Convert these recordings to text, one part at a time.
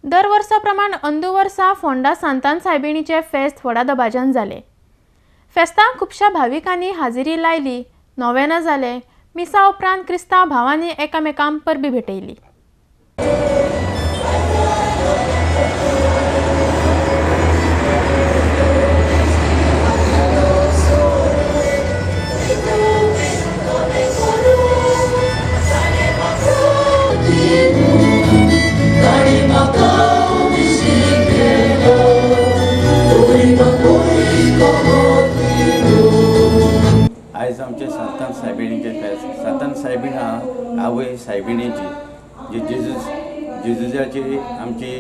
दर वर्सा प्रमाण अंदू वर्सा फोंडा सांतान सायबिणीचे फेस्त व्हडा दबाज्यान जाले। फेस्तांक खुबशा भाविकांनी हाजिरी लायली, नोवेना जाले, मिसा उपरांत क्रिस्तांव भावांनी एकामेकांक परबी भेटयली। आयज आमचे सांतान सायबिणीचे फेस्त। सांतान सायबीण हा आवय सायबिणीची जी जेजुजाची आमची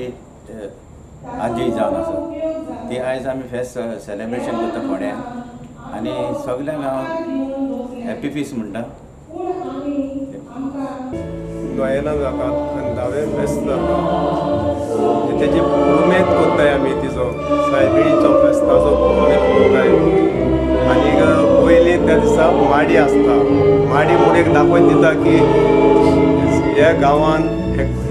आजी जावन आसा ती आयज आमी फेस्त सेलेब्रेशन करता फोंड्यान आनी सगळ्यांक हांव हॅपी फीस्ट म्हणटा। नोवेना जातात आनी 10वें फेस्त जाता तेजी उमेद कोत्ताय आमी तिजो सायबिणीचो फेस्ताचो उमेद कोत्ताय। आनी पयली त्या दिसा माडी आसता, माडी म्हणून एक दाखोवन दिता की ह्या गांवान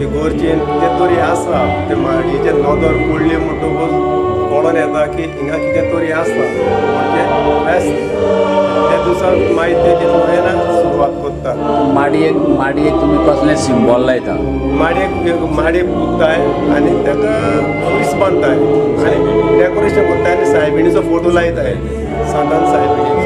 इगोर्जेन कितें तरी आसा। ते माडीचे नोदर पडले म्हणटकूच कळोन येता की हिंगा कितें तरी आसा म्हणजे फेस्त। त्या दिसा मागीर तेजी नोवेनाक सुरवात कोत्ता। माडयेक तुमी कसलें सिंबॉल लायता? माडी पुजताय आनी ताका खुरीस बांदताय आनी डेकोरेशन करताय आनी सायबिणीचो फोटो लायताय सांतान सायबिणी।